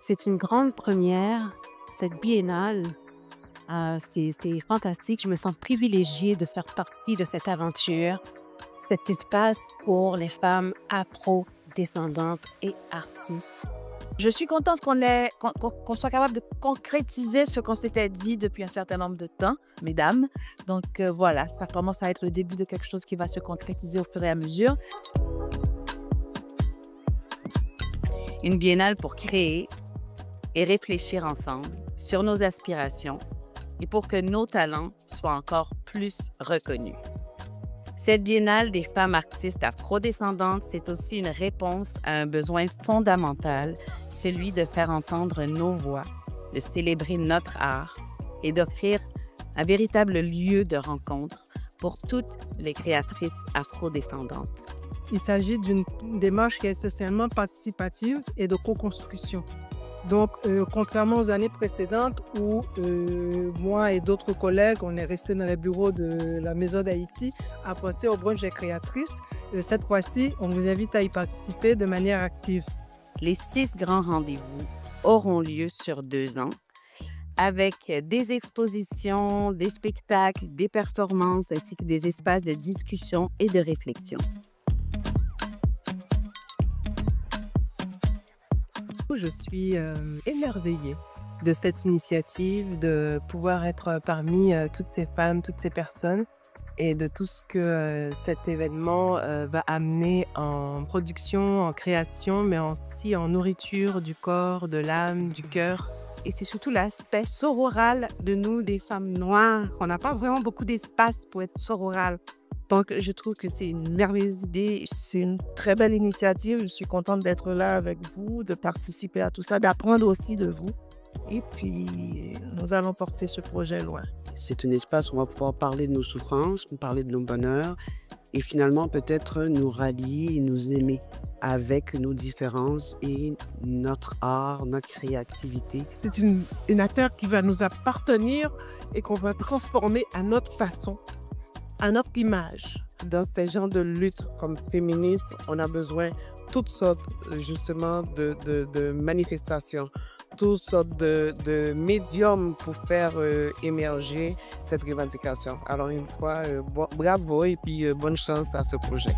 C'est une grande première, cette biennale. C'est fantastique. Je me sens privilégiée de faire partie de cette aventure, cet espace pour les femmes afro-descendantes et artistes. Je suis contente qu'on soit capable de concrétiser ce qu'on s'était dit depuis un certain nombre de temps, mesdames. Donc voilà, ça commence à être le début de quelque chose qui va se concrétiser au fur et à mesure. Une biennale pour créer et réfléchir ensemble sur nos aspirations et pour que nos talents soient encore plus reconnus. Cette biennale des femmes artistes afrodescendantes, c'est aussi une réponse à un besoin fondamental, celui de faire entendre nos voix, de célébrer notre art et d'offrir un véritable lieu de rencontre pour toutes les créatrices afrodescendantes. Il s'agit d'une démarche qui est essentiellement participative et de co-construction. Donc, contrairement aux années précédentes où moi et d'autres collègues, on est restés dans les bureaux de la Maison d'Haïti à penser au brunch des créatrices, cette fois-ci, on vous invite à y participer de manière active. Les 6 grands rendez-vous auront lieu sur 2 ans avec des expositions, des spectacles, des performances ainsi que des espaces de discussion et de réflexion. Je suis émerveillée de cette initiative, de pouvoir être parmi toutes ces femmes, toutes ces personnes et de tout ce que cet événement va amener en production, en création, mais aussi en nourriture du corps, de l'âme, du cœur. Et c'est surtout l'aspect sororal de nous, des femmes noires. On n'a pas vraiment beaucoup d'espace pour être sororal. Donc, je trouve que c'est une merveilleuse idée. C'est une très belle initiative. Je suis contente d'être là avec vous, de participer à tout ça, d'apprendre aussi de vous. Et puis, nous allons porter ce projet loin. C'est un espace où on va pouvoir parler de nos souffrances, parler de nos bonheurs et finalement peut-être nous rallier et nous aimer avec nos différences et notre art, notre créativité. C'est une affaire qui va nous appartenir et qu'on va transformer à notre façon, à notre image. Dans ces genres de lutte comme féministe, on a besoin de toutes sortes justement de manifestations, toutes sortes de médiums pour faire émerger cette revendication. Alors une fois, bravo et puis bonne chance à ce projet.